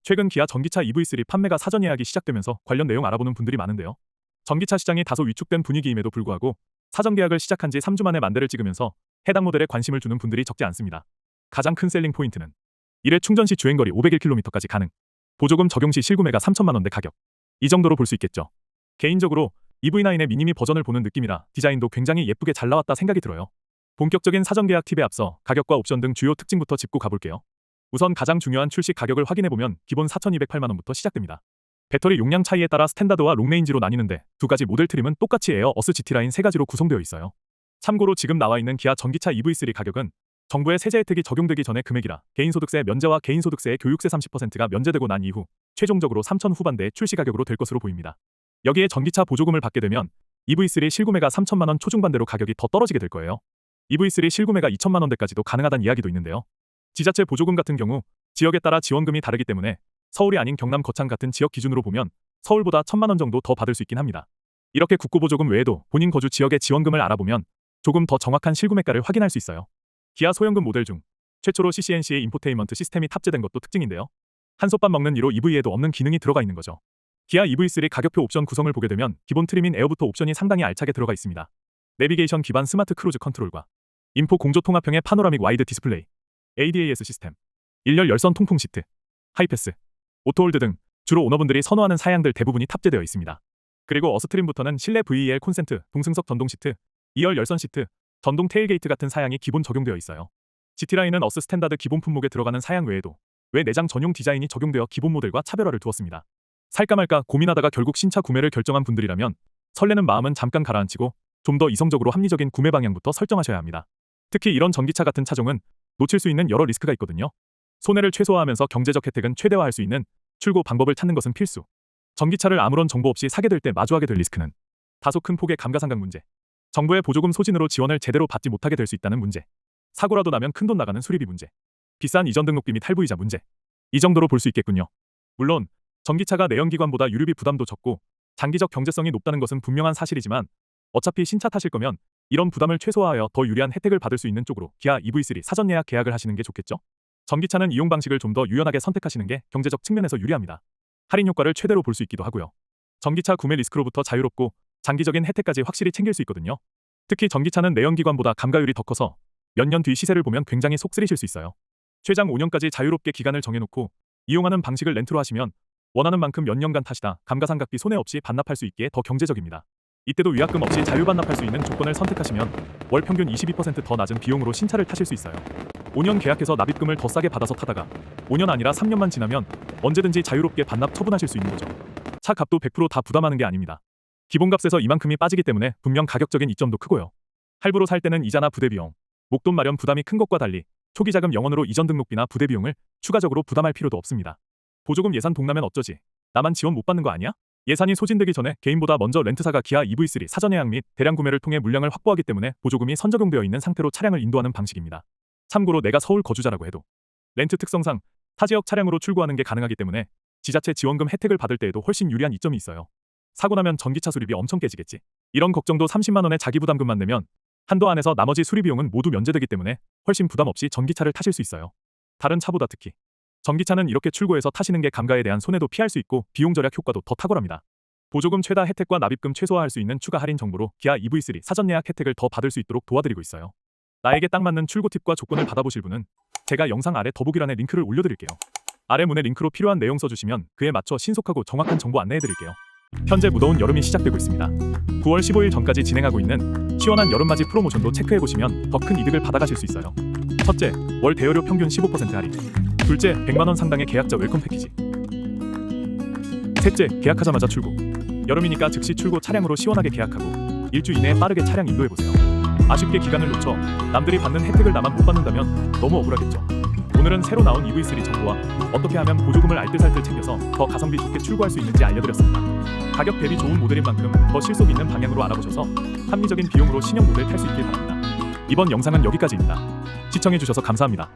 최근 기아 전기차 EV3 판매가 사전 예약이 시작되면서 관련 내용 알아보는 분들이 많은데요. 전기차 시장이 다소 위축된 분위기임에도 불구하고 사전 계약을 시작한 지 3주 만에 만대를 찍으면서 해당 모델에 관심을 두는 분들이 적지 않습니다. 가장 큰 셀링 포인트는 1회 충전 시 주행거리 501km까지 가능, 보조금 적용 시 실구매가 3천만 원대 가격, 이 정도로 볼 수 있겠죠. 개인적으로 EV9의 미니미 버전을 보는 느낌이라 디자인도 굉장히 예쁘게 잘 나왔다 생각이 들어요. 본격적인 사전 계약 팁에 앞서 가격과 옵션 등 주요 특징부터 짚고 가볼게요. 우선 가장 중요한 출시 가격을 확인해보면 기본 4,208만 원부터 시작됩니다. 배터리 용량 차이에 따라 스탠다드와 롱레인지로 나뉘는데 두 가지 모델 트림은 똑같이 에어, 어스, GT 라인 세 가지로 구성되어 있어요. 참고로 지금 나와 있는 기아 전기차 EV3 가격은 정부의 세제 혜택이 적용되기 전의 금액이라 개인소득세 면제와 개인소득세의 교육세 30%가 면제되고 난 이후 최종적으로 3천 후반대의 출시 가격으로 될 것으로 보입니다. 여기에 전기차 보조금을 받게 되면 EV3 실구매가 3천만 원 초중반대로 가격이 더 떨어지게 될 거예요. EV3 실구매가 2천만 원대까지도 가능하다는 이야기도 있는데요. 지자체 보조금 같은 경우 지역에 따라 지원금이 다르기 때문에 서울이 아닌 경남 거창 같은 지역 기준으로 보면 서울보다 1천만 원 정도 더 받을 수 있긴 합니다. 이렇게 국고보조금 외에도 본인 거주 지역의 지원금을 알아보면 조금 더 정확한 실구매가를 확인할 수 있어요. 기아 소형급 모델 중 최초로 CCNC의 인포테인먼트 시스템이 탑재된 것도 특징인데요. 한솥밥 먹는 1호 EV에도 없는 기능이 들어가 있는 거죠. 기아 EV3 가격표 옵션 구성을 보게 되면 기본 트림인 에어부터 옵션이 상당히 알차게 들어가 있습니다. 내비게이션 기반 스마트 크루즈 컨트롤과 인포 공조 통합형의 파노라믹 와이드 디스플레이, ADAS 시스템, 1열 열선 통풍 시트, 하이패스, 오토홀드 등 주로 오너분들이 선호하는 사양들 대부분이 탑재되어 있습니다. 그리고 어스트림부터는 실내 VEL 콘센트, 동승석 전동 시트, 2열 열선 시트, 전동 테일게이트 같은 사양이 기본 적용되어 있어요. GT라인은 어스 스탠다드 기본 품목에 들어가는 사양 외에도 외 내장 전용 디자인이 적용되어 기본 모델과 차별화를 두었습니다. 살까 말까 고민하다가 결국 신차 구매를 결정한 분들이라면 설레는 마음은 잠깐 가라앉히고 좀 더 이성적으로 합리적인 구매 방향부터 설정하셔야 합니다. 특히 이런 전기차 같은 차종은 놓칠 수 있는 여러 리스크가 있거든요. 손해를 최소화하면서 경제적 혜택은 최대화할 수 있는 출고 방법을 찾는 것은 필수. 전기차를 아무런 정보 없이 사게 될 때 마주하게 될 리스크는 다소 큰 폭의 감가상각 문제, 정부의 보조금 소진으로 지원을 제대로 받지 못하게 될 수 있다는 문제, 사고라도 나면 큰돈 나가는 수리비 문제, 비싼 이전 등록비 및 할부이자 문제, 이 정도로 볼 수 있겠군요. 물론 전기차가 내연기관보다 유류비 부담도 적고 장기적 경제성이 높다는 것은 분명한 사실이지만 어차피 신차 타실 거면 이런 부담을 최소화하여 더 유리한 혜택을 받을 수 있는 쪽으로 기아 EV3 사전 예약 계약을 하시는 게 좋겠죠? 전기차는 이용 방식을 좀 더 유연하게 선택하시는 게 경제적 측면에서 유리합니다. 할인 효과를 최대로 볼 수 있기도 하고요. 전기차 구매 리스크로부터 자유롭고 장기적인 혜택까지 확실히 챙길 수 있거든요. 특히 전기차는 내연기관보다 감가율이 더 커서 몇 년 뒤 시세를 보면 굉장히 속 쓰리실 수 있어요. 최장 5년까지 자유롭게 기간을 정해놓고 이용하는 방식을 렌트로 하시면 원하는 만큼 몇 년간 타시다 감가상각비 손해 없이 반납할 수 있기에 더 경제적입니다. 이때도 위약금 없이 자유반납할 수 있는 조건을 선택하시면 월 평균 22% 더 낮은 비용으로 신차를 타실 수 있어요. 5년 계약해서 납입금을 더 싸게 받아서 타다가 5년 아니라 3년만 지나면 언제든지 자유롭게 반납 처분하실 수 있는 거죠. 차 값도 100% 다 부담하는 게 아닙니다. 기본값에서 이만큼이 빠지기 때문에 분명 가격적인 이점도 크고요. 할부로 살 때는 이자나 부대 비용, 목돈 마련 부담이 큰 것과 달리 초기 자금 0원으로 이전 등록비나 부대 비용을 추가적으로 부담할 필요도 없습니다. 보조금 예산 동나면 어쩌지? 나만 지원 못 받는 거 아니야? 예산이 소진되기 전에 개인보다 먼저 렌트사가 기아 EV3 사전 예약 및 대량 구매를 통해 물량을 확보하기 때문에 보조금이 선적용되어 있는 상태로 차량을 인도하는 방식입니다. 참고로 내가 서울 거주자라고 해도 렌트 특성상 타 지역 차량으로 출고하는 게 가능하기 때문에 지자체 지원금 혜택을 받을 때에도 훨씬 유리한 이점이 있어요. 사고 나면 전기차 수리비 엄청 깨지겠지. 이런 걱정도 30만 원의 자기부담금만 내면 한도 안에서 나머지 수리 비용은 모두 면제되기 때문에 훨씬 부담 없이 전기차를 타실 수 있어요. 다른 차보다 특히 전기차는 이렇게 출고해서 타시는 게 감가에 대한 손해도 피할 수 있고 비용 절약 효과도 더 탁월합니다. 보조금 최다 혜택과 납입금 최소화할 수 있는 추가 할인 정보로 기아 EV3 사전 예약 혜택을 더 받을 수 있도록 도와드리고 있어요. 나에게 딱 맞는 출고 팁과 조건을 받아보실 분은 제가 영상 아래 더보기란에 링크를 올려드릴게요. 아래 문의 링크로 필요한 내용 써주시면 그에 맞춰 신속하고 정확한 정보 안내해드릴게요. 현재 무더운 여름이 시작되고 있습니다. 9월 15일 전까지 진행하고 있는 시원한 여름맞이 프로모션도 체크해보시면 더 큰 이득을 받아가실 수 있어요. 첫째, 월 대여료 평균 15% 할인. 둘째, 100만원 상당의 계약자 웰컴 패키지. 셋째, 계약하자마자 출고. 여름이니까 즉시 출고 차량으로 시원하게 계약하고 일주 이내에 빠르게 차량 인도해보세요. 아쉽게 기간을 놓쳐 남들이 받는 혜택을 나만 못 받는다면 너무 억울하겠죠. 오늘은 새로 나온 EV3 정보와 어떻게 하면 보조금을 알뜰살뜰 챙겨서 더 가성비 좋게 출고할 수 있는지 알려드렸습니다. 가격 대비 좋은 모델인 만큼 더 실속 있는 방향으로 알아보셔서 합리적인 비용으로 신형 모델 탈 수 있길 바랍니다. 이번 영상은 여기까지입니다. 시청해주셔서 감사합니다.